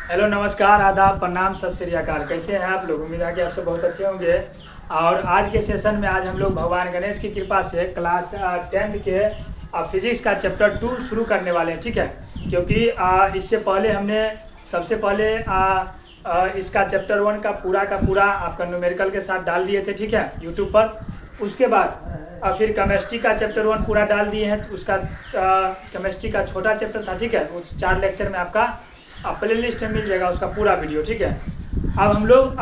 Hello, नमस्कार, आदाब, प्रणाम, सत श्री अकाल। कैसे हैं आप लोग? उम्मीद है कि आप सब बहुत अच्छे होंगे। और आज के सेशन में आज हम लोग भगवान गणेश की कृपा से क्लास 10th के फिजिक्स का चैप्टर 2 शुरू करने वाले हैं। ठीक है, क्योंकि इससे पहले हमने सबसे पहले इसका चैप्टर 1 का पूरा आपका न्यूमेरिकल के साथ डाल दिए थे। ठीक है, यूट्यूब पर। उसके बाद फिर केमिस्ट्री का चैप्टर 1 पूरा डाल दिए हैं। तो उसका केमिस्ट्री का छोटा चैप्टर था। ठीक है, उस 4 लेक्चर में आपका प्ले लिस्ट में मिल जाएगा उसका पूरा वीडियो। ठीक है, अब हम लोग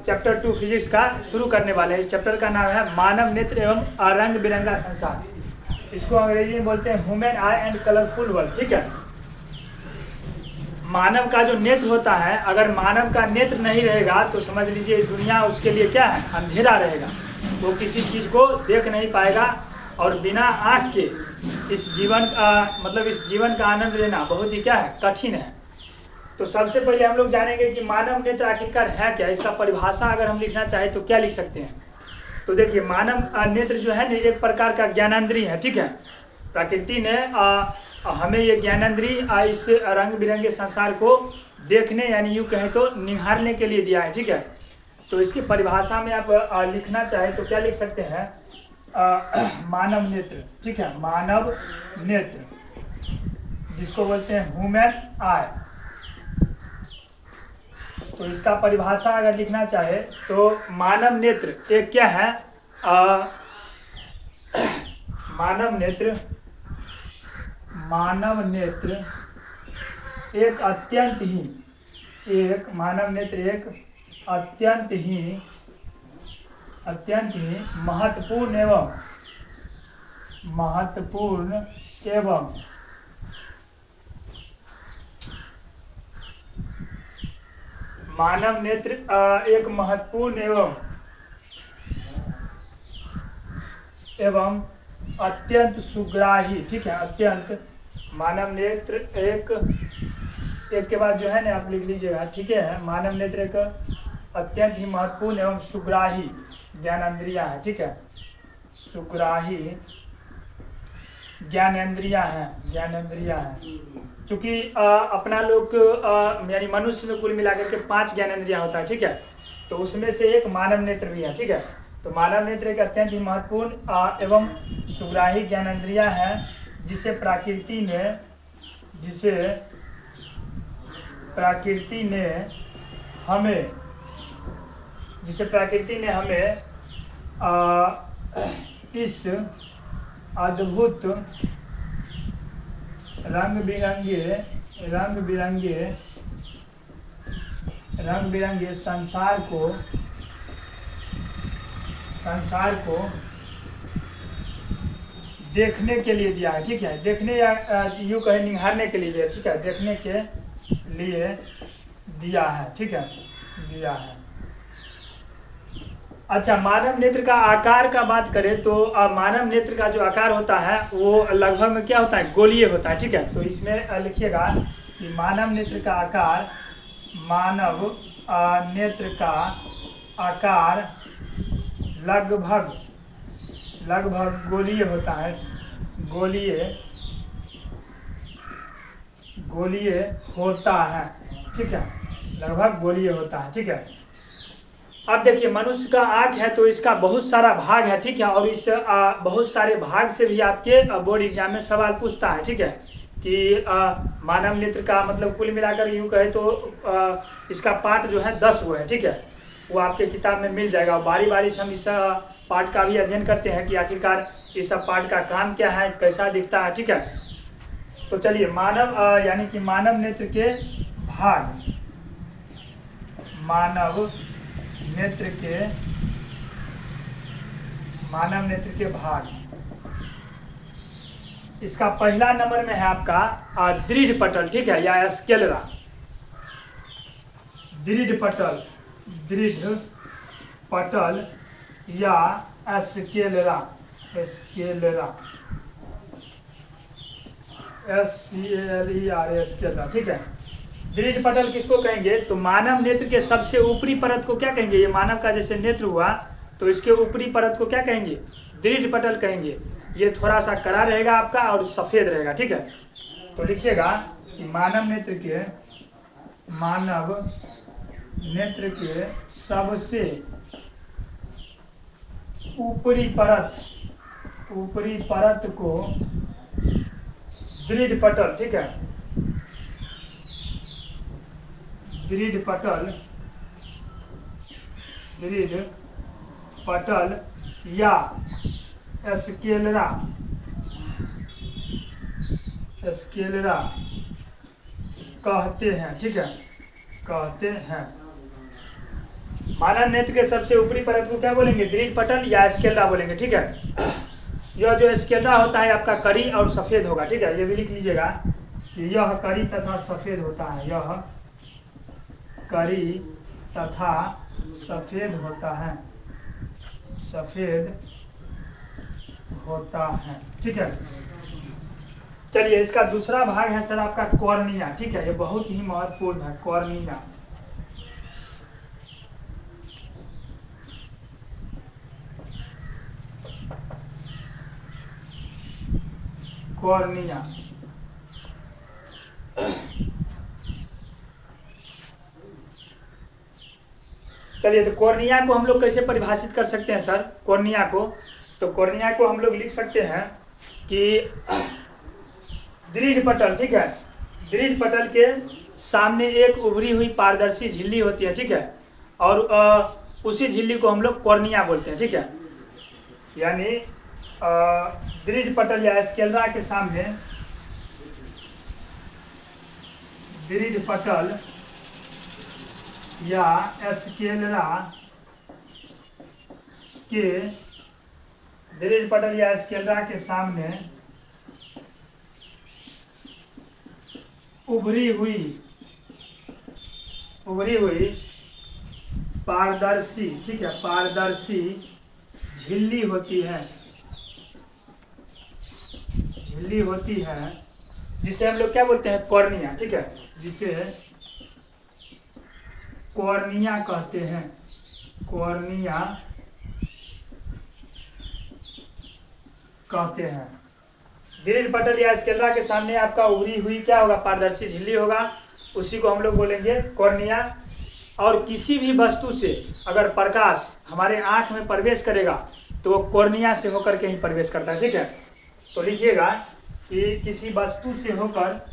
चैप्टर 2 फिजिक्स का शुरू करने वाले हैं। इस चैप्टर का नाम है मानव नेत्र एवं रंग बिरंगा संसार। इसको अंग्रेजी में बोलते हैं human I and colourful world. ठीक है, मानव का जो नेत्र होता है, अगर मानव का नेत्र नहीं रहेगा तो समझ लीजिए दुनिया उसके लिए क्या है, अंधेरा रहेगा। वो किसी चीज़ को देख नहीं पाएगा और बिना आँख के इस जीवन इस जीवन का आनंद लेना बहुत ही क्या है, कठिन है। तो सबसे पहले हम लोग जानेंगे कि मानव नेत्र आखिरकार है क्या। इसका परिभाषा अगर हम लिखना चाहें तो क्या लिख सकते हैं? तो देखिए, मानव नेत्र जो है ना, एक प्रकार का ज्ञानेंद्रिय है। ठीक है, प्रकृति ने हमें ये ज्ञानेंद्रिय इस रंग बिरंगे संसार को देखने यानी यूँ कहें तो निहारने के लिए दिया है। ठीक है, तो इसकी परिभाषा में आप लिखना चाहें तो क्या लिख सकते हैं? मानव नेत्र। ठीक है, मानव नेत्र जिसको बोलते हैं ह्यूमन आई। तो इसका परिभाषा अगर लिखना चाहे तो मानव नेत्र एक क्या है, मानव नेत्र एक अत्यंत ही महत्वपूर्ण एवं मानव नेत्र एक महत्वपूर्ण एवं अत्यंत सुग्राही। ठीक है, अत्यंत मानव नेत्र एक के बाद जो है ना आप लिख लीजिएगा। ठीक है, मानव नेत्र एक अत्यंत ही महत्वपूर्ण एवं सुग्राही ज्ञानेंद्रिय है। ठीक है, सुग्राही ज्ञानेंद्रिय है। चूँकि अपना लोग यानी मनुष्य में कुल मिलाकर के 5 ज्ञानेंद्रिय होता है। ठीक है, तो उसमें से एक मानव नेत्र भी है। ठीक है, तो मानव नेत्र एक अत्यंत ही महत्वपूर्ण एवं सुग्राही ज्ञानेंद्रिय है जिसे प्रकृति ने हमें इस अद्भुत रंग बिरंगे संसार को देखने के लिए दिया है। ठीक है, देखने या यूँ कहें निहारने के लिए दिया। ठीक है, देखने के लिए दिया है। ठीक है, दिया है। अच्छा, मानव नेत्र का आकार का बात करें तो मानव नेत्र का जो आकार होता है वो लगभग में क्या होता है, गोलीय होता है। ठीक है, तो इसमें लिखिएगा कि मानव नेत्र का आकार लगभग गोलीय होता है। ठीक है, लगभग गोलीय होता है। ठीक है, अब देखिए, मनुष्य का आँख है तो इसका बहुत सारा भाग है। ठीक है, और इस बहुत सारे भाग से भी आपके बोर्ड एग्जाम में सवाल पूछता है। ठीक है, कि मानव नेत्र का मतलब कुल मिलाकर यूँ कहे तो इसका पार्ट जो है 10 वो है। ठीक है, वो आपके किताब में मिल जाएगा। और बारी बारी से हम इस पार्ट का भी अध्ययन करते हैं कि आखिरकार इस सब पार्ट का काम क्या है, कैसा दिखता है। ठीक है, तो चलिए, यानी कि मानव नेत्र के भाग। इसका पहला नंबर में है आपका दृढ़ पटल। ठीक है, या स्केलेरा। दृढ़ पटल या स्केलेरा। स्केलेरा। ठीक है, दृढ़ पटल किसको कहेंगे? तो मानव नेत्र के सबसे ऊपरी परत को क्या कहेंगे? ये मानव का जैसे नेत्र हुआ तो इसके ऊपरी परत को क्या कहेंगे? दृढ़ पटल कहेंगे। ये थोड़ा सा कड़ा रहेगा आपका और सफ़ेद रहेगा। ठीक है, तो लिखिएगा कि मानव नेत्र के मानव नेत्र के सबसे ऊपरी परत को दृढ़ पटल, ठीक है, दृढ़ पटल या स्केलरा कहते हैं, ठीक है, कहते हैं। मानव नेत्र के सबसे ऊपरी परत को क्या बोलेंगे? दृढ़ पटल या स्केलरा बोलेंगे, ठीक है। यह जो स्केलरा होता है आपका करी और सफ़ेद होगा, ठीक है, ये भी लिख लीजिएगा कि यह करी तथा सफ़ेद होता है, यह करी तथा सफ़ेद होता है, ठीक है। चलिए इसका दूसरा भाग है सर आपका कॉर्निया, ठीक है, ये बहुत ही महत्वपूर्ण है। कॉर्निया, चलिए तो कॉर्निया को हम लोग कैसे परिभाषित कर सकते हैं सर? कॉर्निया को, तो कॉर्निया को हम लोग लिख सकते हैं कि दृढ़ पटल, ठीक है, दृढ़ पटल के सामने एक उभरी हुई पारदर्शी झिल्ली होती है, ठीक है, और उसी झिल्ली को हम लोग कॉर्निया बोलते हैं, ठीक है। यानी दृढ़ पटल या स्केलरा के सामने दृढ़ पटल या स्केलरा के सामने उभरी हुई पारदर्शी, ठीक है, पारदर्शी झिल्ली होती है, जिसे हम लोग क्या बोलते हैं? कॉर्निया, ठीक है, जिसे कॉर्निया कहते हैं, कॉर्निया कहते हैं। दृढ़ पटल या स्केलरा के सामने आपका उभरी हुई क्या होगा? पारदर्शी झिल्ली होगा, उसी को हम लोग बोलेंगे कॉर्निया। और किसी भी वस्तु से अगर प्रकाश हमारे आँख में प्रवेश करेगा तो वो कॉर्निया से होकर के ही प्रवेश करता है, ठीक है। तो लिखिएगा कि किसी वस्तु से होकर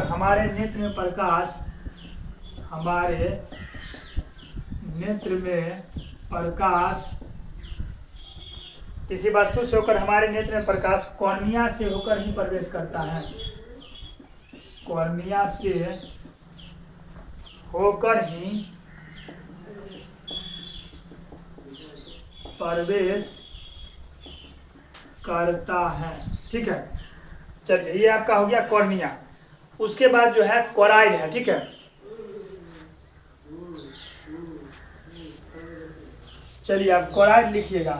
हमारे नेत्र में प्रकाश कॉर्निया से होकर ही प्रवेश करता है, कॉर्निया से होकर ही प्रवेश करता है, ठीक है। चलिए ये आपका हो गया कॉर्निया। उसके बाद जो है कोराइड है, ठीक है। चलिए आप कोराइड लिखिएगा,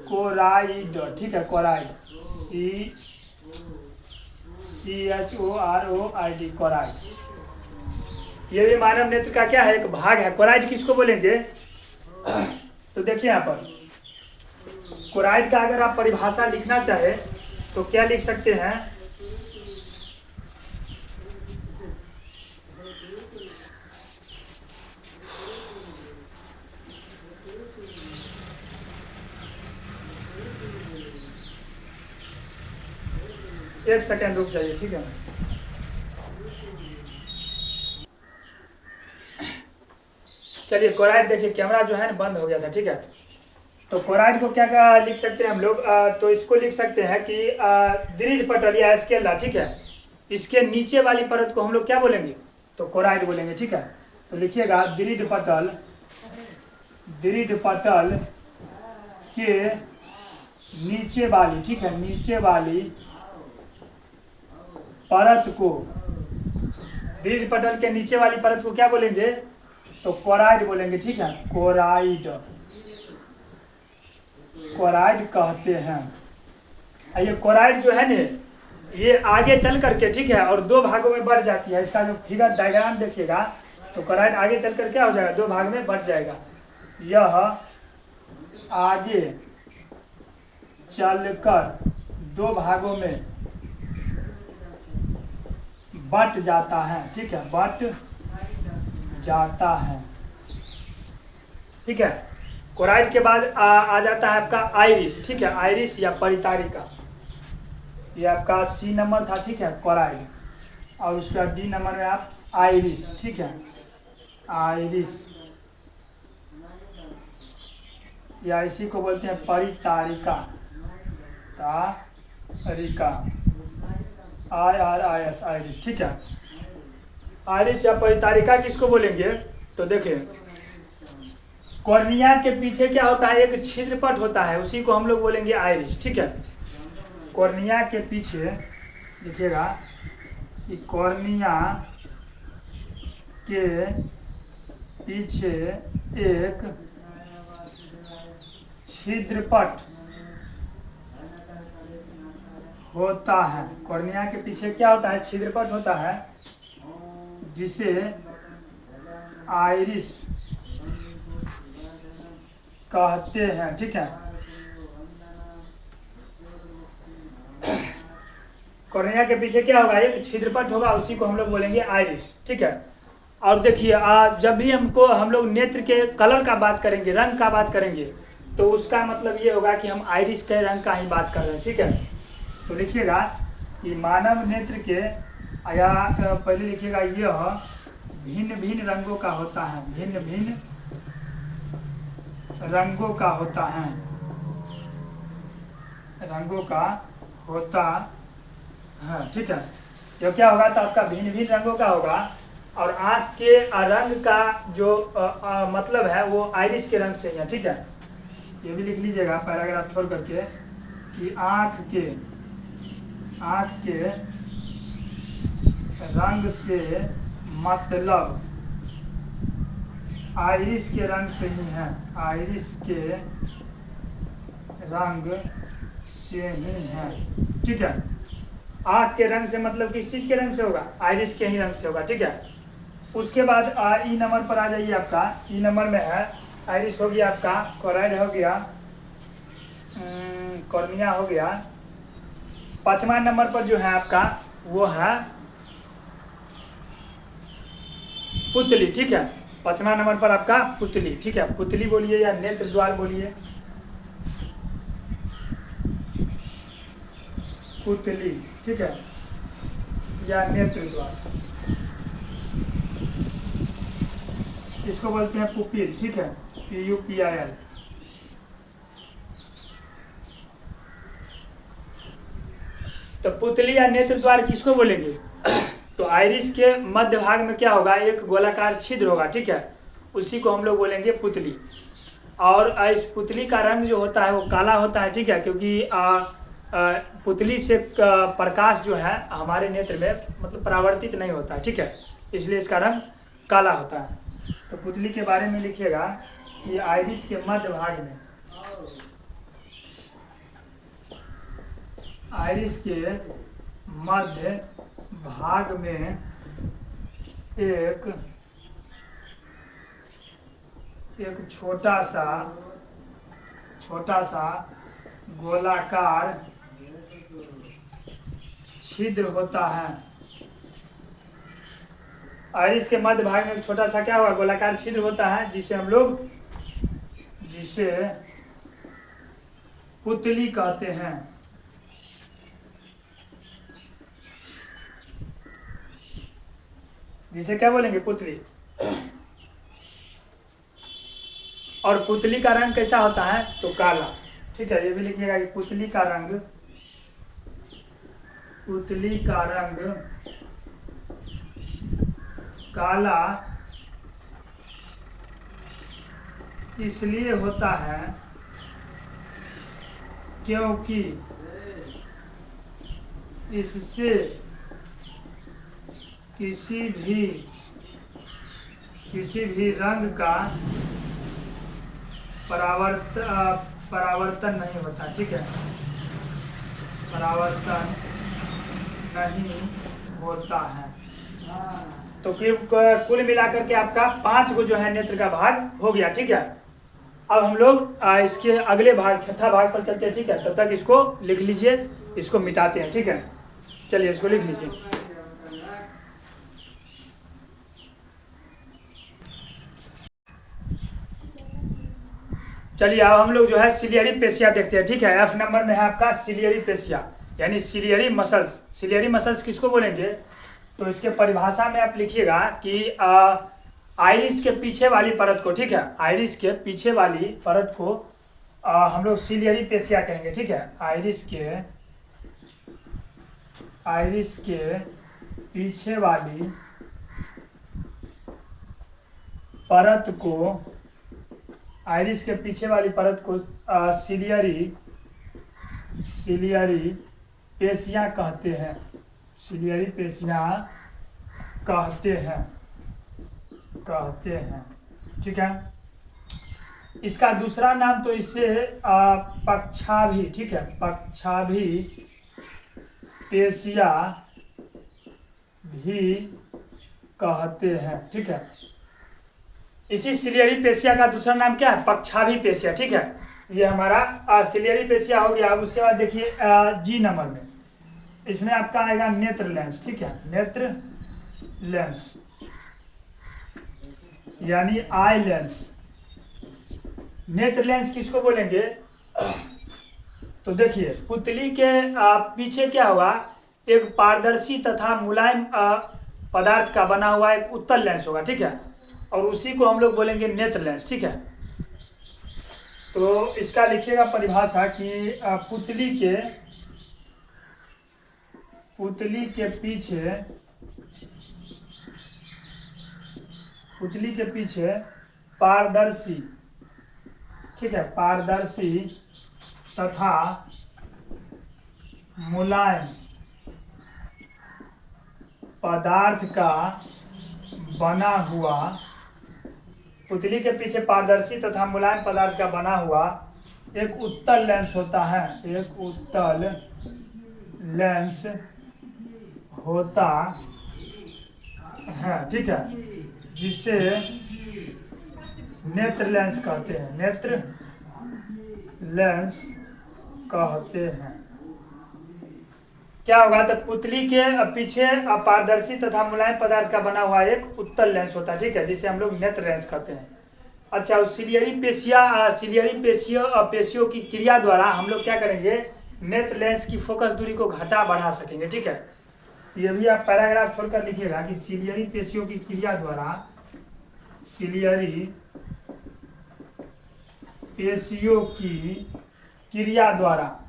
कोराइड, ठीक है, कोराइड, CHOROID, कोराइड। ये भी मानव नेत्र का क्या है? एक भाग है। कोराइड किसको बोलेंगे? तो देखिए यहाँ पर कोराइड का अगर आप परिभाषा लिखना चाहे तो क्या लिख सकते हैं? एक सेकेंड रुक जाइए, ठीक है। चलिए कोराइड देखिए, कैमरा जो है ना बंद हो गया था, ठीक है। तो कोराइड को क्या लिख सकते हैं हम लोग? तो इसको लिख सकते हैं कि दृढ़ पटल या स्केलरा, ठीक है, इसके नीचे वाली परत को हम लोग क्या बोलेंगे? तो कोराइड बोलेंगे, ठीक है। तो लिखिएगा दृढ़ पटल के नीचे वाली, ठीक है, नीचे वाली परत को, दृढ़ पटल के नीचे वाली परत को क्या बोलेंगे? तो कोराइड बोलेंगे, ठीक है, कोराइड कहते हैं। ये कोराइड जो है ने, ये आगे चल करके, ठीक है, और दो भागों में बढ़ जाती है। इसका जो फिगर डायग्राम देखिएगा, तो क्लोराइड आगे चलकर क्या हो जाएगा, दो भाग में बट जाएगा। यह आगे चलकर दो भागों में बट जाता है, ठीक है, बट जाता है, ठीक है। क्लोराइड के बाद आ जाता है आपका आयरिस, ठीक है, आयरिस या परितारिका। ये आपका सी नंबर था, ठीक है, क्लोराइड, और उसका डी नंबर में आप आयरिस, ठीक है, आयरिस, या इसी को बोलते हैं परितारिका, तारिका, IRIS, आयरिस, ठीक है। आयरिस या परितारिका किसको बोलेंगे, तो देखिए कॉर्निया के पीछे क्या होता है, एक छिद्रपट होता है, उसी को हम लोग बोलेंगे आयरिस, ठीक है। कॉर्निया के पीछे देखिएगा कि कॉर्निया के पीछे एक छिद्रपट होता है। कॉर्निया के पीछे क्या होता है, छिद्रपट होता है, जिसे आइरिस कहते हैं, ठीक है। कॉर्निया के पीछे क्या होगा, एक छिद्रपट होगा, उसी को हम लोग बोलेंगे आइरिस, ठीक है। और देखिए जब भी हम लोग नेत्र के कलर का बात करेंगे, रंग का बात करेंगे, तो उसका मतलब ये होगा कि हम आइरिस के रंग का ही बात कर रहे हैं, ठीक है। तो लिखिएगा कि मानव नेत्र के, या पहले लिखिएगा यह भिन्न भिन्न रंगों का होता है, भिन्न भिन्न रंगों का होता है, रंगों का होता है, ठीक है। जो क्या होगा, तो आपका भिन्न भिन्न रंगों का होगा, और आँख के रंग का जो मतलब है वो आइरिस के रंग से ही है, ठीक है। ये भी लिख लीजिएगा पैराग्राफ छोड़ करके कि आँख के रंग से मतलब आइरिस के रंग से ही है, आइरिस के रंग से ही है, ठीक है। आँख के रंग से मतलब किस चीज़ के रंग से होगा, आइरिस के ही रंग से होगा, ठीक है। उसके बाद ई नंबर पर आ जाइए, आपका ई नंबर में है आइरिस हो गया, आपका क्लोराइड हो गया, कॉर्निया हो गया। 5वां नंबर पर जो है आपका वो है पुतली, ठीक है। 5वां नंबर पर आपका पुतली, ठीक है। पुतली बोलिए या नेत्र द्वार बोलिए, पुतली, ठीक है, या नेत्र द्वार, इसको बोलते हैं पुपिल, ठीक है, PUPIL। तो पुतली या नेत्र द्वार किसको बोलेंगे, तो आइरिस के मध्य भाग में क्या होगा, एक गोलाकार छिद्र होगा, ठीक है, उसी को हम लोग बोलेंगे पुतली। और इस पुतली का रंग जो होता है वो काला होता है, ठीक है, क्योंकि पुतली से प्रकाश जो है हमारे नेत्र में मतलब परावर्तित नहीं होता है, ठीक है, इसलिए इसका रंग काला होता है। तो पुतली के बारे में लिखिएगा कि आइरिस के मध्य भाग में, आइरिस के मध्य भाग में एक छोटा सा गोलाकार छिद्र होता है। आइरिस के मध्य भाग में एक छोटा सा क्या हुआ, गोलाकार छिद्र होता है, जिसे पुतली कहते हैं। जिसे क्या बोलेंगे, पुतली। और पुतली का रंग कैसा होता है, तो काला, ठीक है। ये भी लिखिएगा कि पुतली का रंग काला इसलिए होता है क्योंकि इससे किसी भी रंग का परावर्तन नहीं होता, ठीक है, परावर्तन नहीं होता है। तो कुल मिलाकर के आपका 5 गो जो है नेत्र का भाग हो गया। ठीक है, अब हम लोग इसके अगले भाग, छठा भाग पर चलते हैं। ठीक है, तब तक इसको लिख लीजिए, इसको मिटाते हैं। ठीक है, चलिए इसको लिख लीजिए। चलिए अब हम लोग जो है सिलियरी पेशिया देखते हैं। ठीक है, F नंबर में है आपका सिलियरी पेशिया यानी सिलियरी मसल्स। सिलियरी मसल्स किसको बोलेंगे? तो इसके परिभाषा में आप लिखिएगा कि आइरिस के पीछे वाली परत को, ठीक है, आइरिस के पीछे वाली परत को हम लोग सिलियरी पेशिया कहेंगे। ठीक है, आइरिस के पीछे वाली परत को, आइरिस के पीछे वाली परत को सिलियरी पेशियां कहते हैं। सिलियरी पेशियां कहते हैं। ठीक है, इसका दूसरा नाम तो इससे पक्षाभि, ठीक है, पक्षाभि पेशिया भी कहते हैं। ठीक है, इसी सिलियरी पेशिया का दूसरा नाम क्या है? पक्षाभि पेशिया। ठीक है, ये हमारा सिलियरी पेशिया हो गया। अब उसके बाद देखिए जी नंबर में, इसमें आपका आएगा नेत्र लेंस। ठीक है, नेत्र लेंस यानी आई लेंस। नेत्र लेंस किसको बोलेंगे? तो देखिए पुतली के पीछे क्या होगा, एक पारदर्शी तथा मुलायम पदार्थ का बना हुआ एक उत्तल लेंस होगा। ठीक है, और उसी को हम लोग बोलेंगे नेत्र लेंस। ठीक है, तो इसका लिखिएगा परिभाषा कि पुतली के पीछे पारदर्शी, ठीक है, पारदर्शी तथा मुलायम पदार्थ का बना हुआ, पुतली के पीछे पारदर्शी तथा मुलायम पदार्थ का बना हुआ एक उत्तल लेंस होता है। एक उत्तल लेंस होता है। ठीक है, जिसे नेत्र लेंस कहते हैं। नेत्र लेंस कहते हैं। क्या होगा? तो पुतली के पीछे पारदर्शी तथा मुलायम पदार्थ का बना हुआ एक उत्तल लेंस होता है। ठीक है, जिसे हम लोग नेत्र लेंस कहते हैं। अच्छा, सिलियरी पेशियों की क्रिया द्वारा हम लोग क्या करेंगे? नेत्र लेंस की फोकस दूरी को घटा बढ़ा सकेंगे। ठीक है, ये भी आप पैराग्राफ छोड़कर लिखिएगा कि सिलियरी पेशियों की क्रिया द्वारा, सिलियरी पेशियों की क्रिया द्वारा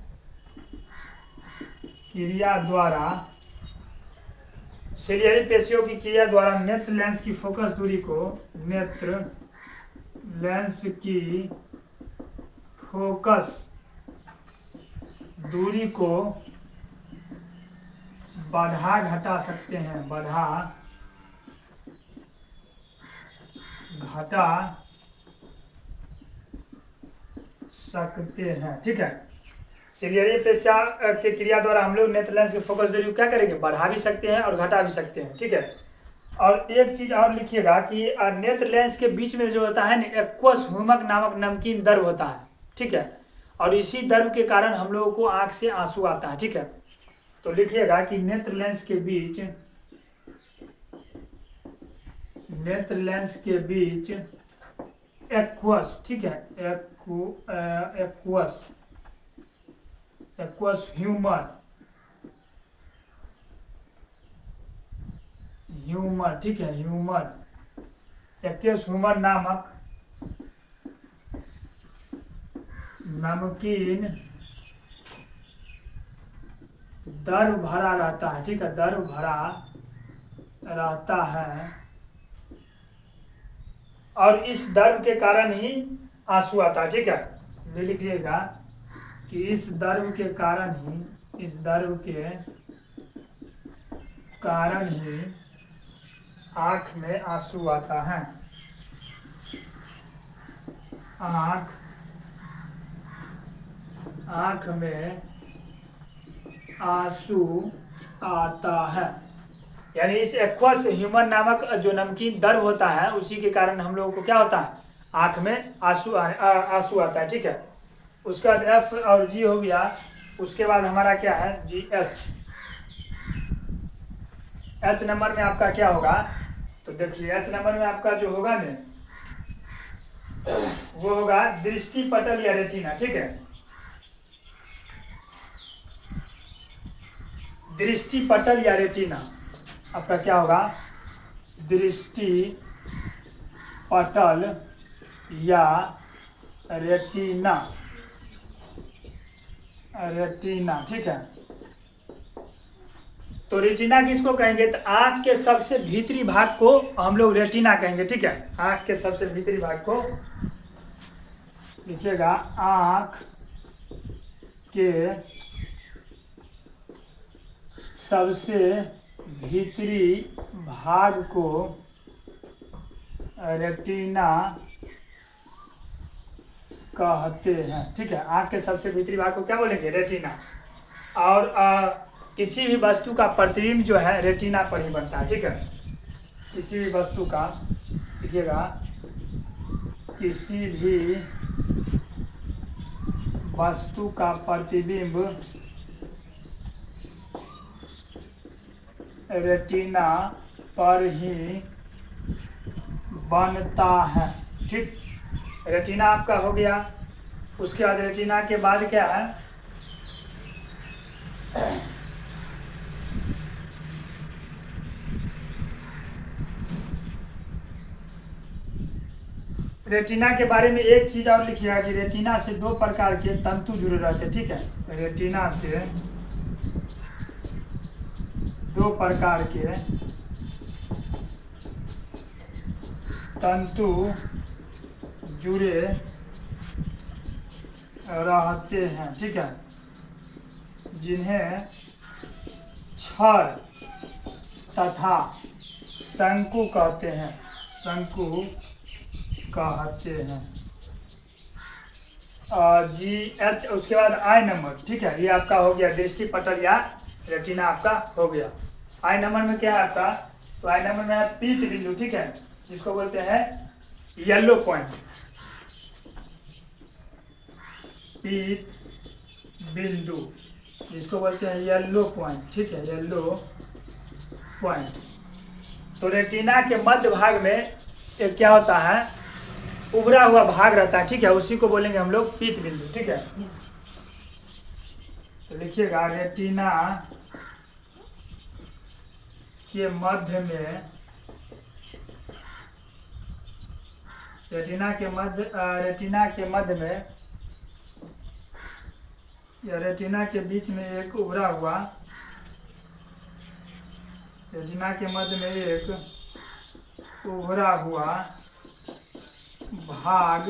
सिलियरी पेशियों की क्रिया द्वारा नेत्र लेंस की फोकस दूरी को, नेत्र लेंस की फोकस दूरी को बढ़ा घटा सकते हैं। बढ़ा घटा सकते हैं। ठीक है, सिलियरी पेशिया की क्रिया द्वारा हम लोग नेत्र लेंस की फोकस दूरी को क्या करेंगे? बढ़ा भी सकते हैं और घटा भी सकते हैं। ठीक है, और एक चीज और लिखिएगा कि नेत्र लेंस के बीच में जो होता है ना, एक्वस ह्यूमक नामक नमकीन द्रव होता है। ठीक है, और इसी द्रव के कारण हम लोगों को आंख से आंसू आता है। ठीक है, तो लिखिएगा कि नेत्र लेंस के बीच एक्वस, ठीक है, एक्वस ह्यूमर, ठीक है, एक्वस ह्यूमर नामक नमकीन द्रव भरा रहता है। ठीक है, द्रव भरा रहता है और इस द्रव के कारण ही आंसू आता है। ठीक है, ये लिखिएगा कि इस द्रव के कारण ही आँख में आंसू आता है। आँख में आंसू आता है, यानी इस एक्वस ह्यूमन नामक जो नमकीन द्रव होता है उसी के कारण हम लोगों को क्या होता है, आंख में आंसू आंसू आता है। ठीक है, उसका एफ और जी हो गया। उसके बाद हमारा क्या है, जी एच। एच नंबर में आपका क्या होगा, तो देखिए एच नंबर में आपका जो होगा ना वो होगा दृष्टि पटल या रेटिना। ठीक है, दृष्टि पटल या रेटिना आपका क्या होगा, दृष्टि पटल या रेटिना, रेटिना। ठीक है, तो रेटिना किसको कहेंगे, तो आंख के सबसे भीतरी भाग को हम लोग रेटिना कहेंगे। ठीक है, आंख के सबसे भीतरी भाग को लिखिएगा, आंख के सबसे भीतरी भाग को रेटिना कहते हैं। ठीक है, आंख के सबसे भीतरी भाग को क्या बोलेंगे, रेटिना। और किसी भी वस्तु का प्रतिबिंब जो है रेटिना पर ही बनता है। ठीक है, किसी भी वस्तु का, देखिएगा, किसी भी वस्तु का प्रतिबिंब रेटिना पर ही बनता है। ठीक, रेटिना आपका हो गया। उसके बाद रेटिना के बाद क्या है, रेटिना के बारे में एक चीज और लिखिएगा कि रेटिना से दो प्रकार के तंतु जुड़े रहते हैं। ठीक है, रेटिना से दो प्रकार के तंतु जुड़े रहते हैं। ठीक है, जिन्हें छड़ तथा शंकु कहते हैं, शंकु कहते हैं। जी एच, उसके बाद आई नंबर। ठीक है, ये आपका हो गया दृष्टि पटल या रेटिना आपका हो गया। आई नंबर में क्या है आपका, तो आई नंबर में है पीत बिंदु। ठीक है, जिसको बोलते हैं येलो पॉइंट, पीत बिंदु जिसको बोलते हैं येलो पॉइंट। ठीक है, येलो पॉइंट। तो रेटिना के मध्य भाग में एक क्या होता है, उभरा हुआ भाग रहता है। ठीक है, उसी को बोलेंगे हम लोग पीत बिंदु। ठीक है, तो लिखिएगा रेटिना के मध्य में, रेटिना के मध्य में या रेटिना के बीच में एक उभरा हुआ, रेटिना के मध्य में एक उभरा हुआ भाग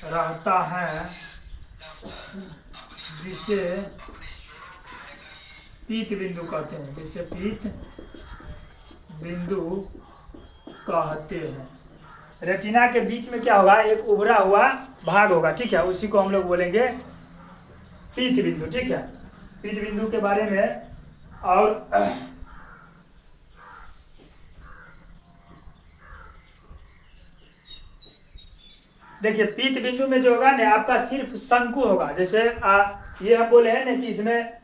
रहता है जिसे पीत बिंदु कहते हैं, जिसे पीत बिंदु कहते हैं। रेटिना के बीच में क्या होगा, एक उभरा हुआ भाग होगा। ठीक है, उसी को हम लोग बोलेंगे पीत बिंदु। ठीक है, पीत बिंदु के बारे में और देखिए पीत बिंदु में जो होगा ना आपका सिर्फ शंकु होगा। जैसे ये हम बोले हैं ना कि इसमें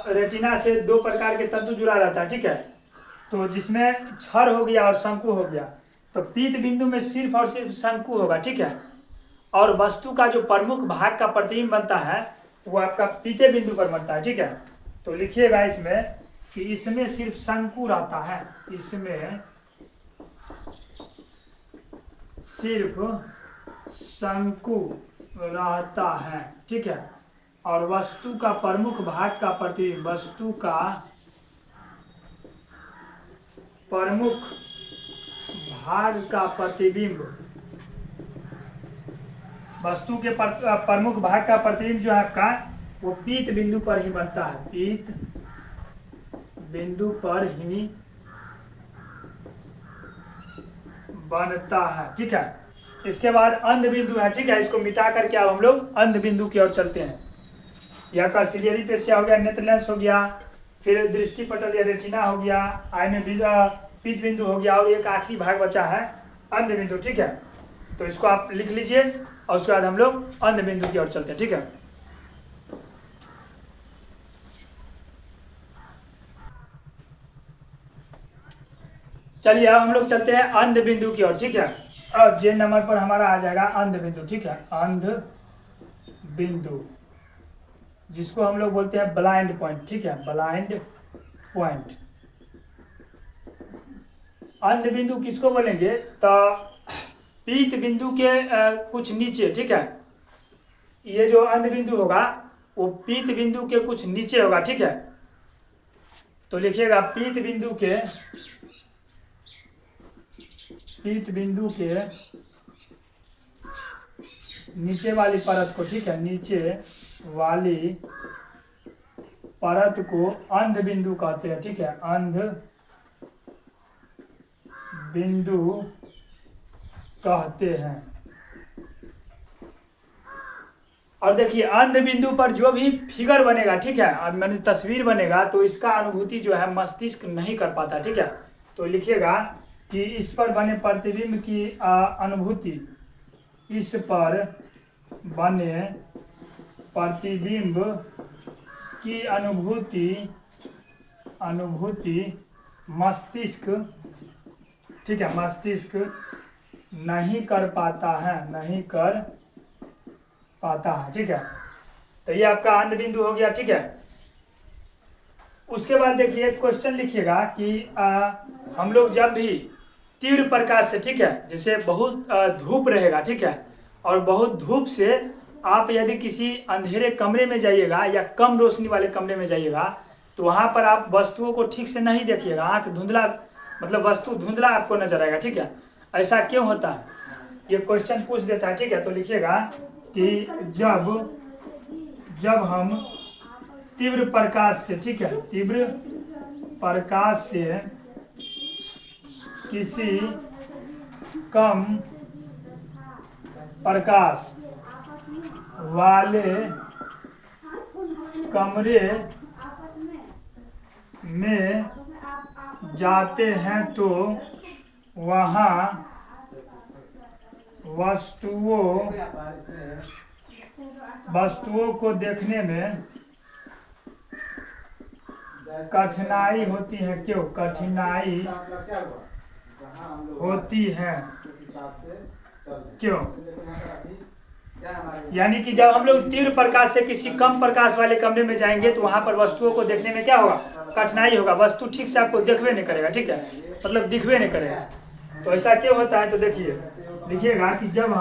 रेटिना से दो प्रकार के तंतु जुड़ा रहता है। ठीक है, तो जिसमें छड़ हो गया और शंकु हो गया, तो पीत बिंदु में सिर्फ और सिर्फ शंकु होगा। ठीक है, और वस्तु का जो प्रमुख भाग का प्रतिबिंब बनता है वो आपका पीते बिंदु पर बनता है। ठीक है, तो लिखिएगा इसमें कि इसमें सिर्फ शंकु रहता है, इसमें सिर्फ शंकु रहता है। ठीक है, और वस्तु का प्रमुख भाग का प्रतिबिंब, वस्तु का प्रमुख भाग का प्रतिबिंब, वस्तु के प्रमुख भाग का प्रतिबिंब जो है आपका वो पीत बिंदु पर ही बनता है, पीत बिंदु पर ही बनता है। ठीक है, इसके बाद अंध बिंदु है। ठीक है, इसको मिटा करके अब हम लोग अंध बिंदु की ओर चलते हैं। यह का सिलियरी पेशिया हो गया, नेत्र लेंस हो गया, फिर दृष्टिपटल या रेटिना हो गया, आई में पीत बिंदु हो गया, और एक आखिरी भाग बचा है अंध बिंदु। ठीक है, तो इसको आप लिख लीजिए और उसके बाद हम लोग अंध बिंदु की ओर चलते हैं। ठीक है, चलिए अब हम लोग चलते हैं अंध बिंदु की ओर। ठीक है, अब जे नंबर पर हमारा आ जाएगा अंध बिंदु। ठीक है, अंध बिंदु जिसको हम लोग बोलते हैं ब्लाइंड पॉइंट। ठीक है, ब्लाइंड पॉइंट। अंध बिंदु किसको बोलेंगे, तो पीत बिंदु के कुछ नीचे। ठीक है, ये जो अंध बिंदु होगा वो पीत बिंदु के कुछ नीचे होगा। ठीक है, तो लिखिएगा पीत बिंदु के नीचे वाली परत को, ठीक है, नीचे वाली परत को अंध बिंदु कहते हैं। ठीक है, अंध बिंदु कहते हैं। और देखिए अंध बिंदु पर जो भी फिगर बनेगा, ठीक है, अब मैंने तस्वीर बनेगा, तो इसका अनुभूति जो है मस्तिष्क नहीं कर पाता। ठीक है, तो लिखिएगा कि इस पर बने प्रतिबिंब की अनुभूति, इस पर बने प्रतिबिंब की अनुभूति मस्तिष्क, ठीक है, मस्तिष्क नहीं कर पाता है, नहीं कर पाता है। ठीक है, तो ये आपका अंध बिंदु हो गया। ठीक है, उसके बाद देखिए एक क्वेश्चन लिखिएगा कि हम लोग जब भी तीव्र प्रकाश से, ठीक है, जैसे बहुत धूप रहेगा, ठीक है, और बहुत धूप से आप यदि किसी अंधेरे कमरे में जाइएगा या कम रोशनी वाले कमरे में जाइएगा, तो वहाँ पर आप वस्तुओं को ठीक से नहीं देखिएगा, आँख धुंधला, मतलब वस्तु धुंधला आपको नजर आएगा। ठीक है, ऐसा क्यों होता है, ये क्वेश्चन पूछ देता है। ठीक है, तो लिखिएगा कि जब हम तीव्र प्रकाश से, ठीक है, तीव्र प्रकाश से किसी कम प्रकाश वाले कमरे में जाते हैं तो वहाँ वस्तुओं को देखने में कठिनाई होती है। क्यों कठिनाई होती है, क्यों? यानी कि जब हम लोग तीव्र प्रकाश से किसी कम प्रकाश वाले कमरे में जाएंगे तो वहां पर वस्तुओं को देखने में क्या होगा, कठिनाई होगा, वस्तु ठीक से आपको देखवे नहीं करेगा। ठीक है, मतलब दिखवे नहीं करेगा। तो ऐसा क्यों होता है, तो देखिए लिखिएगा कि जब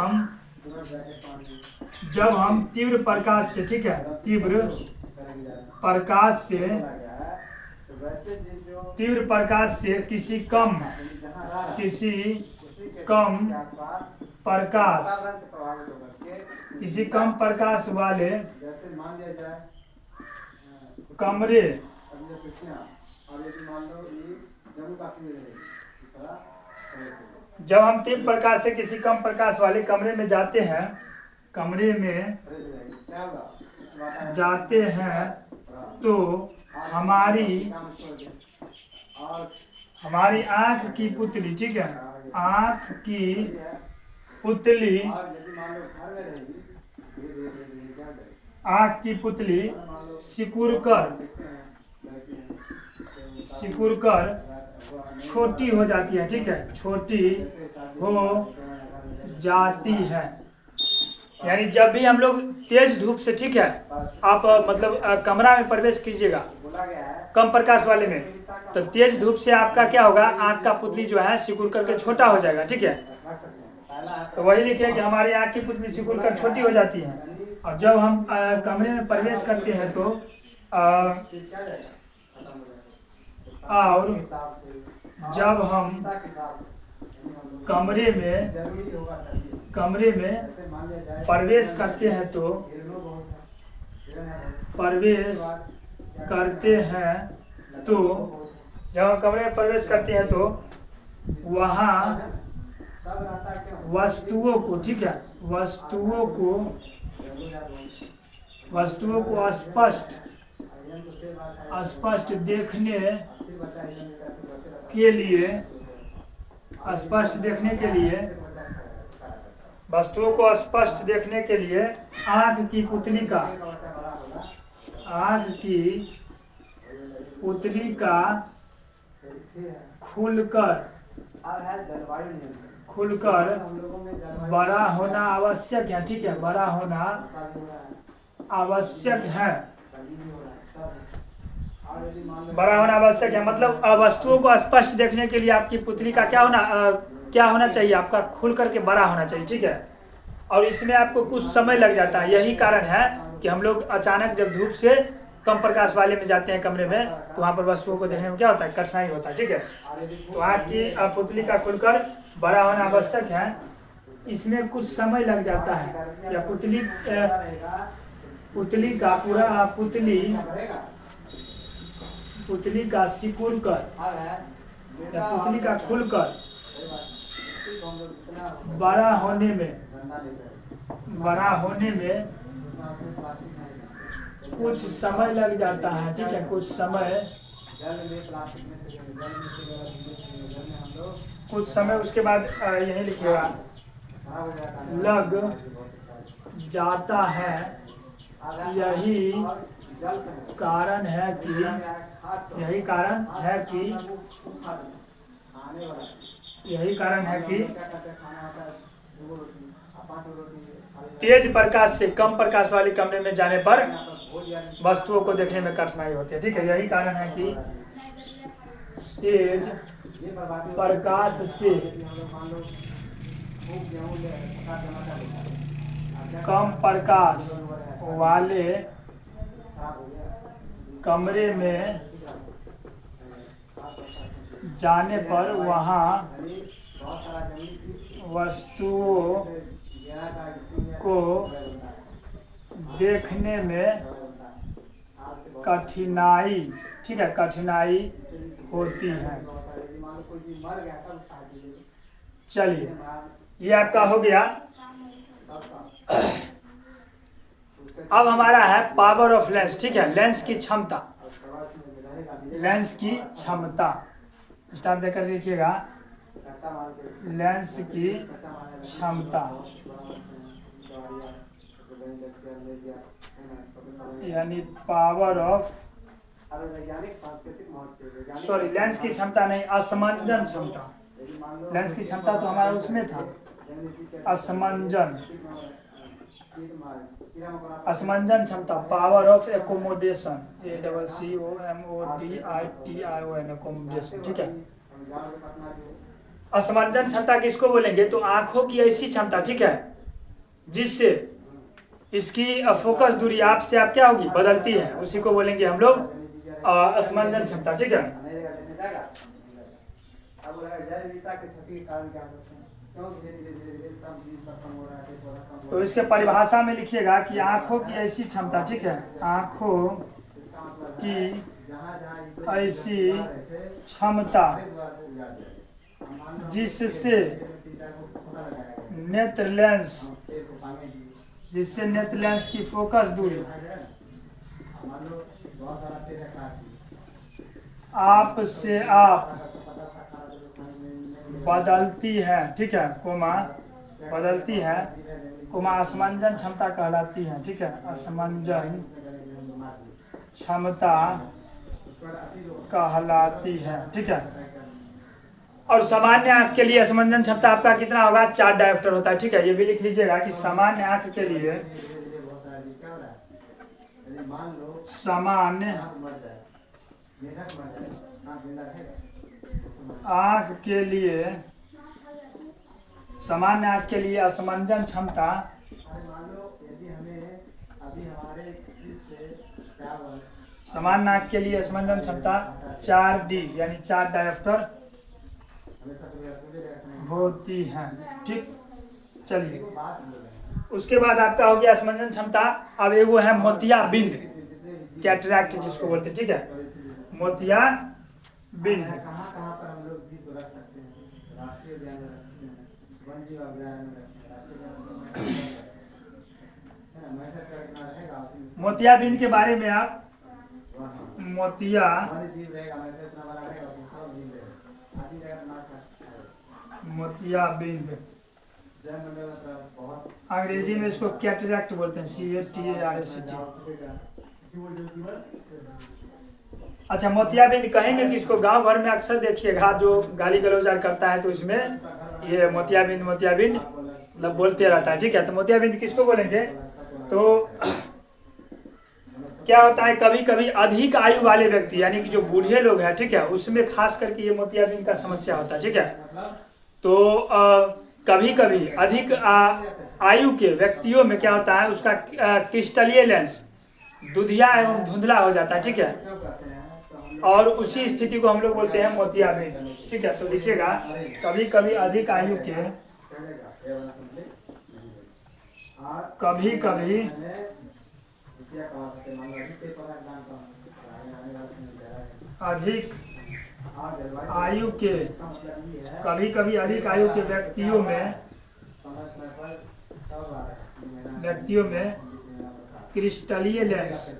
हम तीव्र प्रकाश से, ठीक है, तीव्र प्रकाश से किसी कम प्रकाश वाले कमरे जब हम तीव्र प्रकाश से किसी कम प्रकाश वाले कमरे में जाते हैं तो हमारी आँख की पुतली, ठीक है, आँख की पुतली सिकुड़ कर छोटी हो जाती है। ठीक है, छोटी हो जाती है। यानी जब भी हम लोग तेज धूप से, ठीक है, आप मतलब कमरा में प्रवेश कीजिएगा कम प्रकाश वाले में, तो तेज धूप से आपका क्या होगा, आँख का पुतली जो है सिकुड़ करके छोटा हो जाएगा। ठीक है, तो वही लिखे कि हमारी आँख की पुतली सिकुड़ कर छोटी हो जाती है। और जब हम कमरे में प्रवेश करते हैं तो और जब हम कमरे में प्रवेश करते हैं तो जब हम कमरे में प्रवेश करते हैं तो वहाँ वस्तुओं को, ठीक है, वस्तुओं को स्पष्ट देखने के लिए, स्पष्ट देखने के लिए, वस्तुओं को स्पष्ट देखने के लिए आँख की पुतली का, आँख की पुतली का खुलकर बड़ा होना आवश्यक है। ठीक है, बड़ा होना आवश्यक है, बड़ा होना आवश्यक है। मतलब वस्तुओं को स्पष्ट देखने के लिए आपकी पुतली का क्या होना चाहिए, आपका खुल करके बड़ा होना चाहिए। ठीक है, और इसमें आपको कुछ समय लग जाता है। यही कारण है कि हम लोग अचानक जब धूप से कम प्रकाश वाले में जाते हैं कमरे में, तो वहाँ पर वस्तुओं को देखने में क्या होता है, कठिनाई होता है। ठीक है, तो आपकी पुतली का खुलकर बड़ा होना आवश्यक है, इसमें कुछ समय लग जाता है। या पुतली का पूरा पुतली का सिकुड़ कर या पुतली का खुलकर बड़ा होने में कुछ समय लग जाता है। ठीक है, कुछ समय उसके बाद यही लिखिएगा लग जाता है। यही कारण है कि तेज प्रकाश से कम प्रकाश वाले कमरे में जाने पर वस्तुओं को देखने में कठिनाई होती है। ठीक है, यही कारण है कि तेज प्रकाश से कम प्रकाश वाले कमरे में जाने पर वहाँ वस्तुओं को देखने में कठिनाई, ठीक है, कठिनाई होती है। चलिए, ये आपका हो गया। अब हमारा है पावर ऑफ लेंस। ठीक है, लेंस की क्षमता, लेंस की क्षमता स्टार देकर देखिएगा, लेंस की क्षमता यानी पावर ऑफ, सॉरी लेंस की क्षमता नहीं, असमंजन क्षमता। लेंस की क्षमता तो हमारा उसमें था, असमंजन क्षमता, power of accommodation, ACCOMODITION, accommodation. ठीक है, असमंजन क्षमता किसको बोलेंगे, तो आंखों की ऐसी क्षमता, ठीक है, जिससे इसकी फोकस दूरी आपसे आप क्या होगी, बदलती है, उसी को बोलेंगे हम लोग असमंजन क्षमता। ठीक है, तो इसके परिभाषा में लिखिएगा कि आंखों की ऐसी क्षमता, ठीक है, आंखों की ऐसी क्षमता जिससे नेत्र लेंस की फोकस दूरी आप से आप बदलती है, ठीक है, कोमा बदलती है, कोमा असमंजन क्षमता कहलाती है। ठीक है, असमंजन क्षमता कहलाती है। ठीक है, और सामान्य आंख के लिए असमंजन क्षमता आपका कितना होगा, 4 डायोप्टर होता है। ठीक है, ये भी लिख लीजिएगा कि सामान्य आंख के लिए, सामान्य आंख के लिए, सामान्य आंख के लिए असमंजन क्षमता सामान्य आंख के लिए असमंजन क्षमता 4D यानी 4 डायोप्टर होती है। ठीक, चलिए, उसके बाद आपका हो गया असमंजन क्षमता। अब एगो है मोतियाबिंद, कैटरैक्ट जिसको बोलते हैं। ठीक है, मोतियाबिंद, मोतियाबिंद के बारे में आप मोतिया मोतियाबिंद, अंग्रेजी में इसको कैटरैक्ट बोलते हैं, CATARACT। अच्छा, मोतियाबिंद कहेंगे कि इसको गांव भर में अक्सर देखिएगा जो गाली गलौज करता है तो इसमें ये मोतियाबिंद मतलब बोलते रहता है, ठीक है। तो मोतियाबिंद किसको बोलेंगे? तो क्या होता है, कभी कभी अधिक आयु वाले व्यक्ति यानी कि जो बूढ़े लोग हैं, ठीक है, उसमें खास करके ये मोतियाबिंद का समस्या होता है, ठीक है। तो कभी कभी अधिक आयु के व्यक्तियों में क्या होता है, उसका क्रिस्टलीय लेंस दुधिया एवं धुंधला हो जाता है, ठीक है, और उसी स्थिति को हम लोग बोलते हैं मोतियाबिंद, ठीक है। तो देखिएगा, कभी कभी अधिक आयु के अधिक आयु के व्यक्तियों में क्रिस्टलीय लेंस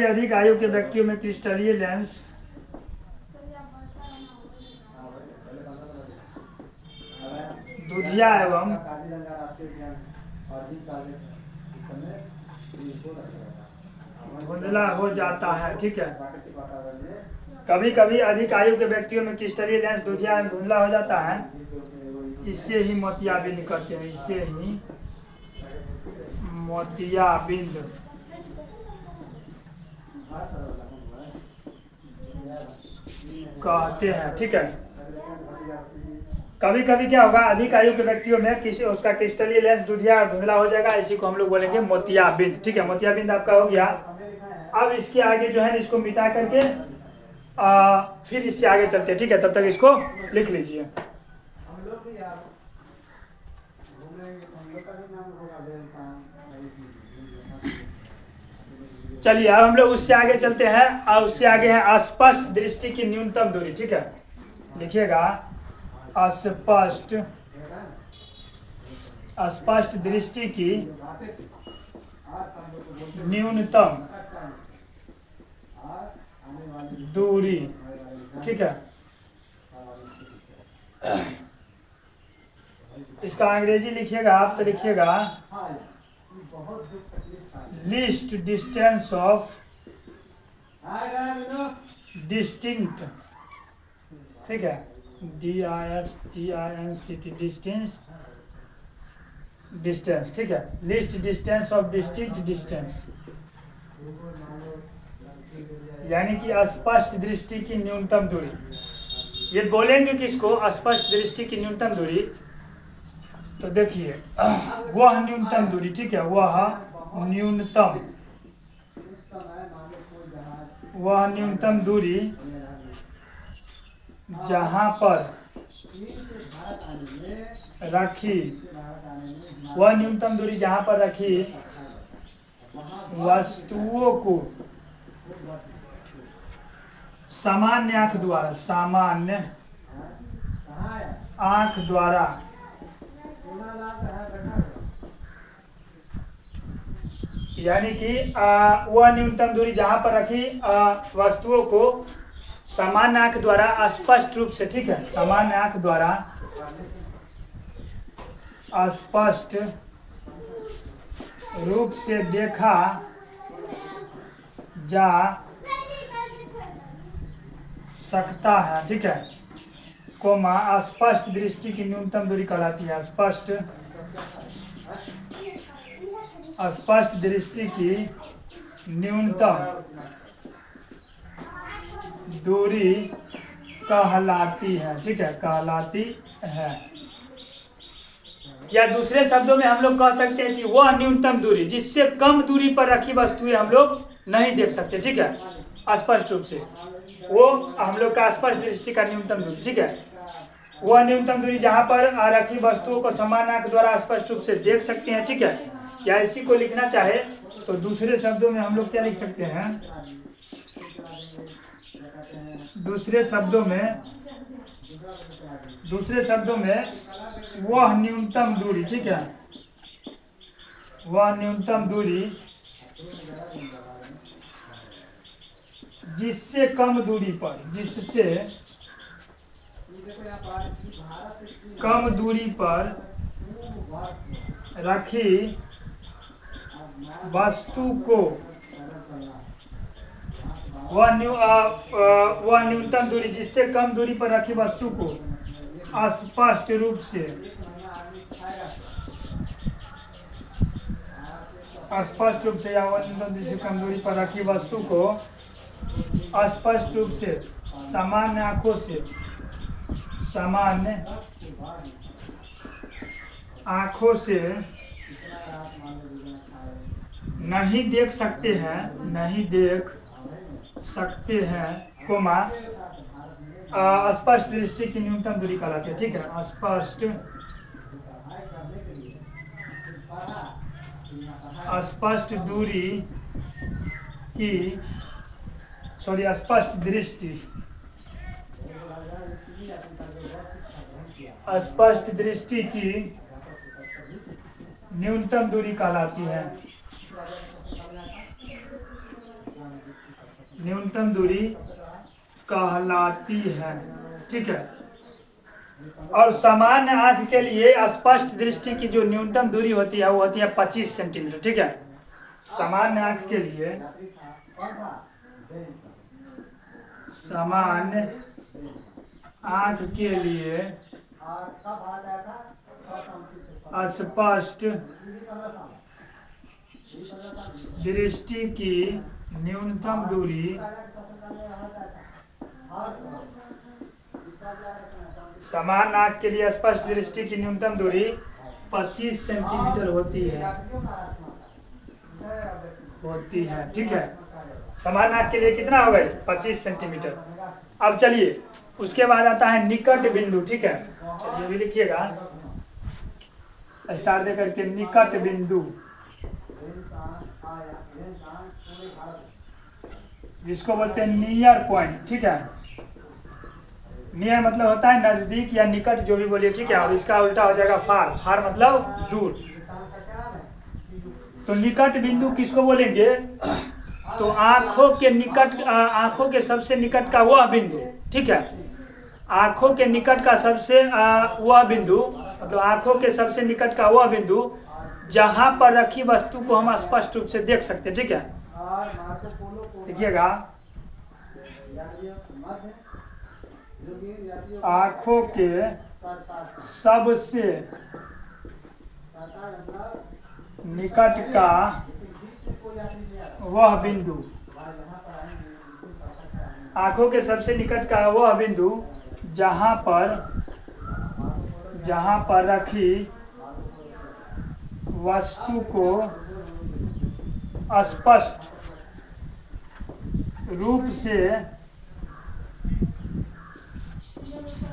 अधिक आयु के व्यक्तियों में क्रिस्टलीय लेंस दुधिया एवं धुंधला हो जाता है, ठीक है। कभी कभी अधिक आयु के व्यक्तियों में क्रिस्टलीय लेंस दुधिया एवं धुंधला हो जाता है, इससे ही मोतियाबिंद कहते हैं, इससे ही मोतियाबिंद कहते हैं, ठीक है। कभी कभी क्या होगा, अधिक आयु के व्यक्तियों में उसका क्रिस्टलीय लेंस दुधिया और धुंधला हो जाएगा, इसी को हम लोग बोलेंगे मोतियाबिंद, ठीक है। मोतियाबिंद आपका हो गया। अब इसके आगे जो है इसको मिटा करके फिर इससे आगे चलते हैं, ठीक है। तब तक इसको लिख लीजिए। चलिए, अब हम लोग उससे आगे चलते हैं, और उससे आगे है अस्पष्ट दृष्टि की न्यूनतम दूरी, ठीक है। लिखिएगा, अस्पष्ट दृष्टि की न्यूनतम दूरी, ठीक है। इसका अंग्रेजी लिखिएगा आप, तो लिखिएगा लीस्ट डिस्टेंस ऑफ डिस्टिंक्ट, ठीक है, DISTINCT, डिस्टेंस, ठीक है। Least distance of distinct distance, यानी कि अस्पष्ट दृष्टि की न्यूनतम दूरी। ये बोलेंगे किसको, अस्पष्ट दृष्टि की न्यूनतम दूरी? तो देखिए, वह न्यूनतम दूरी, ठीक है, वह न्यूनतम दूरी जहां पर रखी वस्तुओं को सामान्य आंख द्वारा यानी कि वह न्यूनतम दूरी जहां पर रखी वस्तुओं को सामान्य आंख द्वारा स्पष्ट रूप से, ठीक है, सामान्य आंख द्वारा स्पष्ट रूप से देखा जा सकता है, ठीक है, कोमा स्पष्ट दृष्टि की न्यूनतम दूरी कहलाती है। स्पष्ट दृष्टि की न्यूनतम दूरी कहलाती है, ठीक है, कहलाती है। या दूसरे शब्दों में हम लोग कह सकते हैं कि वह न्यूनतम दूरी जिससे कम दूरी पर रखी वस्तुएं हम लोग नहीं देख सकते, ठीक है, स्पष्ट रूप से, वो हम लोग का स्पष्ट दृष्टि का न्यूनतम दूरी, ठीक है। वह न्यूनतम दूरी जहां पर रखी वस्तुओं को समान आंख द्वारा स्पष्ट रूप से देख सकते हैं, ठीक है। या इसी को लिखना चाहे तो दूसरे शब्दों में हम लोग क्या लिख सकते हैं, दूसरे शब्दों में वह न्यूनतम दूरी, ठीक है, वह न्यूनतम दूरी जिससे कम दूरी पर रखी वस्तु को वह न्यूनतम दूरी जिससे कम दूरी पर रखी वस्तु को स्पष्ट रूप से या वह न्यूनतम दूरी से कम दूरी पर रखी वस्तु को स्पष्ट रूप से सामान्य आँखों से नहीं देख सकते हैं कोमा स्पष्ट दृष्टि की न्यूनतम दूरी कहलाती है। ठीक है, स्पष्ट दूरी की स्पष्ट दृष्टि की न्यूनतम दूरी कहलाती है। ठीक है, और सामान्य आँख के लिए स्पष्ट दृष्टि की जो न्यूनतम दूरी होती है वो होती है 25 सेंटीमीटर। ठीक है, सामान्य आँख के लिए स्पष्ट दृष्टि की न्यूनतम दूरी समान आँख के लिए स्पष्ट दृष्टि की न्यूनतम दूरी 25 सेंटीमीटर होती है। ठीक है, समान आँख के लिए कितना हो गई? 25 सेंटीमीटर। अब चलिए उसके बाद आता है निकट बिंदु। ठीक है, चलिए भी लिखिएगा स्टार दे करके, निकट बिंदु जिसको बोलते हैं नियर पॉइंट। ठीक है, नियर मतलब होता है नजदीक या निकट, जो भी बोलिए। ठीक है, और इसका उल्टा हो जाएगा फार। फार मतलब दूर। तो निकट बिंदु किसको बोलेंगे? तो आँखों के निकट, आँखों के सबसे निकट का वह बिंदु। ठीक है, आँखों के निकट का सबसे वह बिंदु, मतलब आँखों के सबसे निकट का वह बिंदु जहां पर रखी वस्तु को हम स्पष्ट रूप से देख सकते हैं। ठीक है, देखिएगा, आँखों के सबसे निकट का वह बिंदु, आँखों के सबसे निकट का वह बिंदु जहां पर रखी वस्तु को स्पष्ट रूप से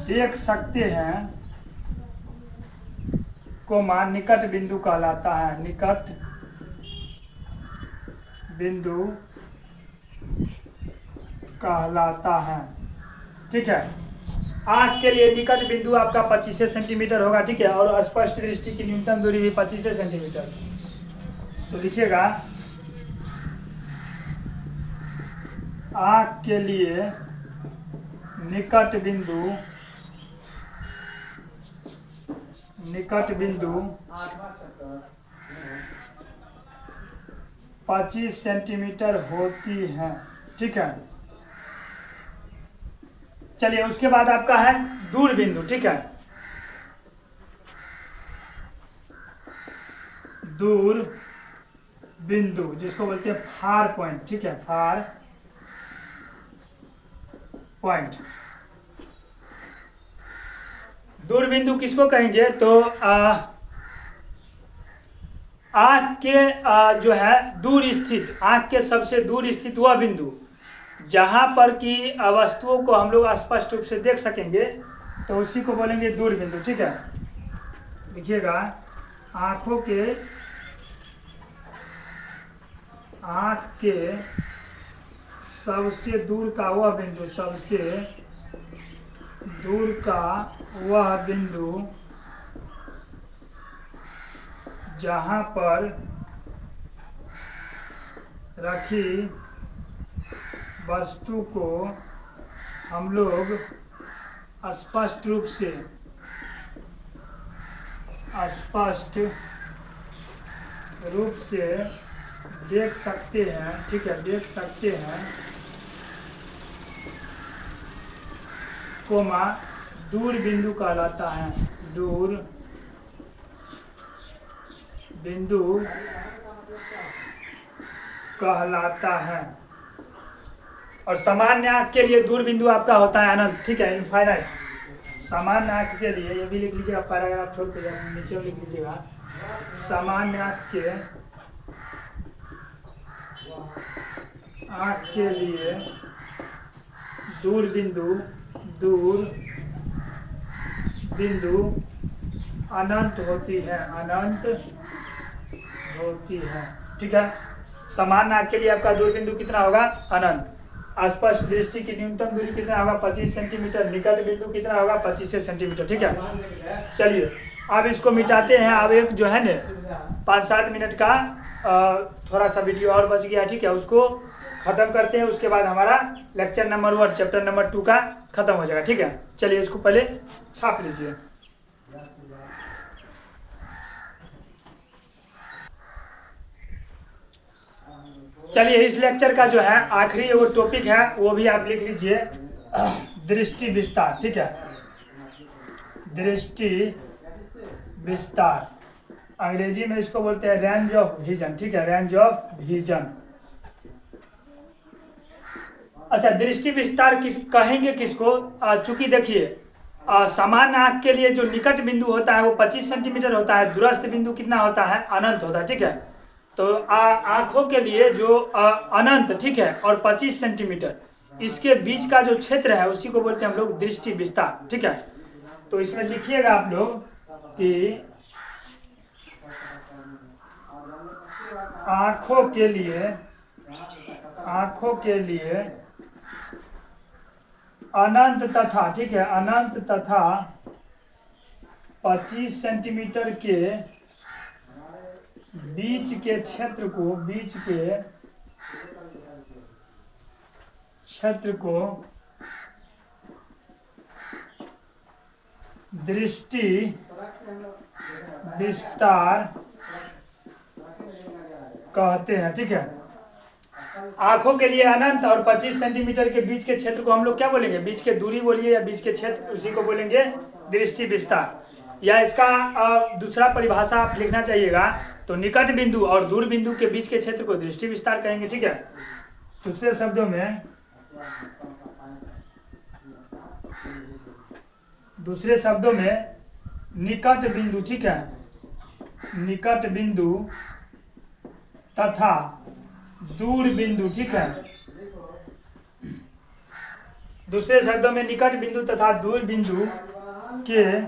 देख सकते हैं को निकट बिंदु कहलाता है। निकट बिंदु कहलाता है। ठीक है, आँख के लिए निकट बिंदु आपका 25 सेंटीमीटर होगा। ठीक है, और स्पष्ट दृष्टि की न्यूनतम दूरी भी 25 सेंटीमीटर। तो लिखिएगा, आँख के लिए निकट बिंदु 25 सेंटीमीटर होती है। ठीक है, चलिए उसके बाद आपका है दूर बिंदु। ठीक है, दूर बिंदु जिसको बोलते हैं फार पॉइंट। ठीक है, फार पॉइंट। दूर बिंदु किसको कहेंगे? तो आँख के जो है दूर स्थित, आँख के सबसे दूर स्थित वह बिंदु जहां पर की वस्तुओं को हम लोग स्पष्ट रूप से देख सकेंगे, तो उसी को बोलेंगे दूर बिंदु। ठीक है, देखिएगा, आँख के सबसे दूर का वह बिंदु, सबसे दूर का वह बिंदु जहां पर रखी वस्तु को हम लोग स्पष्ट रूप से देख सकते हैं, ठीक है, देख सकते हैं, कोमा दूर बिंदु कहलाता है, दूर बिंदु कहलाता है। और सामान्य आंख के लिए दूर बिंदु आपका होता है अनंत, ठीक है, इनफाइनाइट। सामान्य आंख के लिए ये भी लिख लीजिएगा, पैराग्राफ छोड़ के नीचे लिख लीजिएगा। सामान्य आंख के लिए दूर बिंदु अनंत होती है, ठीक है। सामान्य आंख के लिए आपका दूर बिंदु कितना होगा? अनंत। स्पष्ट दृष्टि की न्यूनतम दूरी कितना होगा? 25 सेंटीमीटर। निकट बिंदु कितना होगा? 25 सेंटीमीटर, ठीक है। चलिए अब इसको मिटाते हैं। अब एक जो है ना 5-7 मिनट का थोड़ा सा वीडियो और बच गया, ठीक है, उसको खत्म करते हैं। उसके बाद हमारा लेक्चर नंबर 1 चैप्टर नंबर 2 का खत्म हो जाएगा, ठीक है। चलिए इसको पहले छाप लीजिए। चलिए इस लेक्चर का जो है आखिरी वो टॉपिक है वो भी आप लिख लीजिए, दृष्टि विस्तार, ठीक है। दृष्टि विस्तार, अंग्रेजी में इसको बोलते हैं रेंज ऑफ विजन, ठीक है, रेंज ऑफ विजन। अच्छा, दृष्टि विस्तार कहेंगे किसको? चूंकि देखिए सामान्य आंख के लिए जो निकट बिंदु होता है वो 25 सेंटीमीटर होता है, दूरस्थ बिंदु कितना होता है? अनंत होता है, ठीक है। तो आंखों के लिए जो अनंत, ठीक है, और 25 सेंटीमीटर इसके बीच का जो क्षेत्र है उसी को बोलते हैं हम लोग दृष्टि विस्तार, ठीक है। तो इसमें लिखिएगा आप लोग कि आंखों के लिए अनंत तथा, ठीक है, अनंत तथा 25 सेंटीमीटर के बीच के क्षेत्र को दृष्टि विस्तार कहते हैं, ठीक है। आंखों के लिए अनंत और 25 सेंटीमीटर के बीच के क्षेत्र को हम लोग क्या बोलेंगे? बीच के दूरी बोलिए या बीच के क्षेत्र, उसी को बोलेंगे दृष्टि विस्तार। या इसका दूसरा परिभाषा आप लिखना चाहिएगा तो निकट बिंदु और दूर बिंदु के बीच के क्षेत्र को दृष्टि विस्तार कहेंगे, ठीक है। दूसरे शब्दों में निकट बिंदु, ठीक है, निकट बिंदु तथा दूर बिंदु, ठीक है। दूसरे शब्दों में निकट बिंदु तथा दूर बिंदु के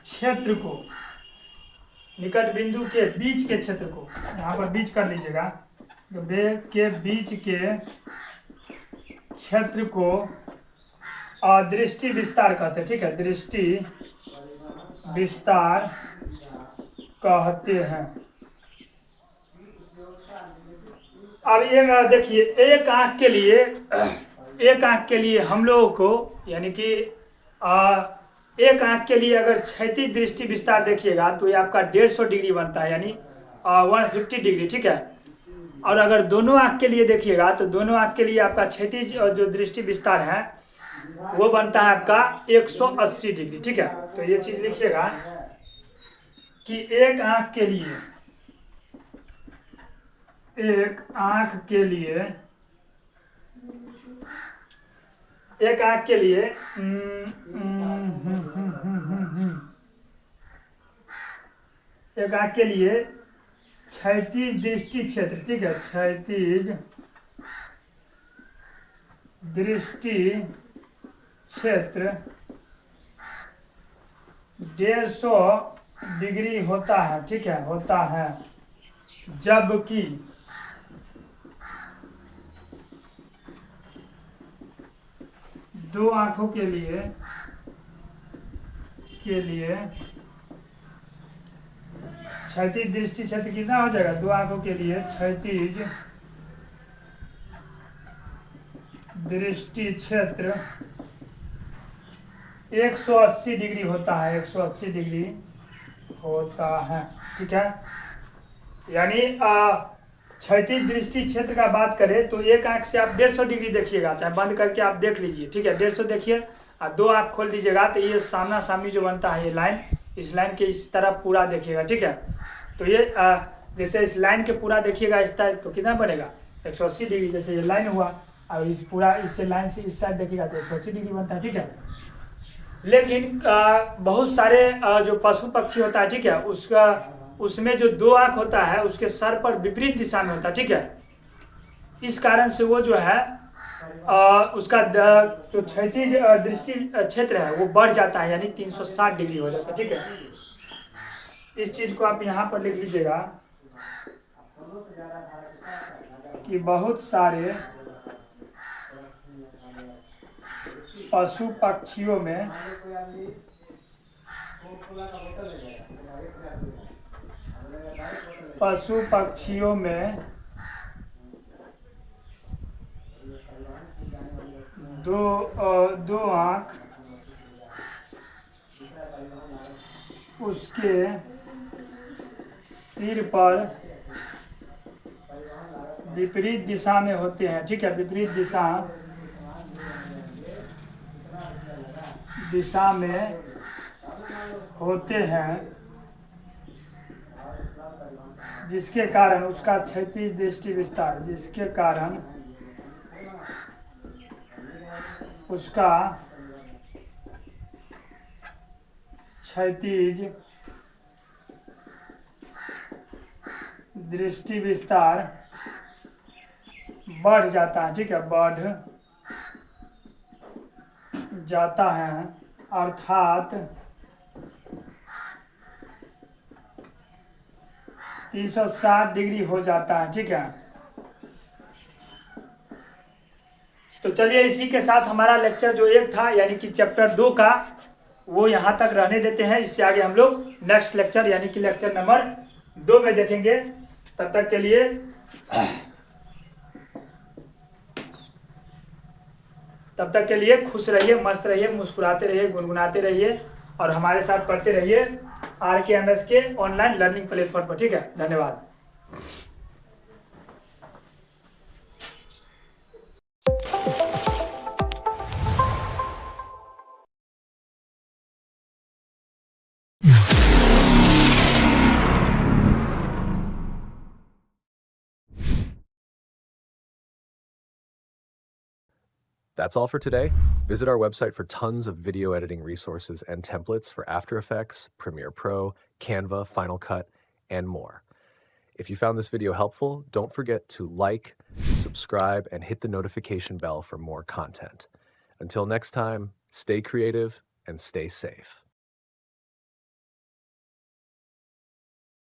क्षेत्र को, निकट बिंदु के बीच के क्षेत्र को, यहाँ पर बीच कर लीजिएगा, के बीच के क्षेत्र को दृष्टि विस्तार कहते हैं, ठीक है, दृष्टि विस्तार कहते हैं। अब ये देखिए, एक आंख के लिए हम लोगों को यानी कि एक आंख के लिए अगर क्षैतिज दृष्टि विस्तार देखिएगा तो ये आपका 150 डिग्री बनता है, यानी 150 डिग्री, ठीक है। और अगर दोनों आंख के लिए देखिएगा तो दोनों आंख के लिए आपका क्षैतिज जो दृष्टि विस्तार है वो बनता है आपका 180 डिग्री, ठीक है। तो ये चीज लिखिएगा कि एक आंख के लिए एक आंख के लिए क्षैतिज दृष्टि क्षेत्र, ठीक है, क्षैतिज दृष्टि क्षेत्र 150 डिग्री होता है, ठीक है, होता है। जबकि दो आंखों के लिए क्षैतिज दृष्टि क्षेत्र कितना हो जाएगा? दो आंखों के लिए क्षैतिज दृष्टि क्षेत्र 180 डिग्री होता है, 180 डिग्री होता है। ठीक है, यानी क्षैतिज दृष्टि क्षेत्र का बात करें तो एक आंख से आप 150 डिग्री देखिएगा, चाहे बंद करके आप देख लीजिए। ठीक है, 150 देखिए और दो आंख खोल दीजिएगा तो ये सामना सामनी जो बनता है ये लाइन, इस लाइन के इस तरफ पूरा देखिएगा। ठीक है, तो ये जैसे इस लाइन के पूरा देखिएगा इस तरह तो कितना बनेगा? 180 डिग्री। जैसे ये लाइन हुआ और इस पूरा इससे लाइन से इस साइड देखिएगा तो 180 डिग्री बनता है। ठीक है, लेकिन बहुत सारे जो पशु पक्षी होता है, ठीक है, उसमें जो दो आंख होता है उसके सर पर विपरीत दिशा में होता है। ठीक है, इस कारण से वो जो है उसका जो क्षैतिज दृष्टि क्षेत्र है वो बढ़ जाता है, यानी 360 डिग्री हो जाता है। ठीक है, इस चीज को आप यहाँ पर लिख लीजिएगा कि बहुत सारे पशु पक्षियों में दो आंख उसके सिर पर विपरीत दिशा में होते हैं। ठीक है, विपरीत दिशा में होते हैं, जिसके कारण उसका क्षैतिज दृष्टि विस्तार, जिसके कारण उसका क्षैतिज दृष्टि विस्तार बढ़ जाता है। ठीक है, बढ़ जाता है, अर्थात 360 डिग्री हो जाता है। ठीक है, तो चलिए इसी के साथ हमारा लेक्चर जो 1 था यानी कि चैप्टर 2 का वो यहाँ तक रहने देते हैं। इससे आगे हम लोग नेक्स्ट लेक्चर यानी कि लेक्चर नंबर 2 में देखेंगे। तब तक के लिए खुश रहिए, मस्त रहिए, मुस्कुराते रहिए, गुनगुनाते रहिए और हमारे साथ पढ़ते रहिए RKMS के ऑनलाइन लर्निंग प्लेटफॉर्म पर। ठीक है, धन्यवाद। That's all for today. Visit our website for tons of video editing resources and templates for After Effects, Premiere Pro, Canva, Final Cut, and more. If you found this video helpful, don't forget to like, subscribe, and hit the notification bell for more content. Until next time, stay creative and stay safe.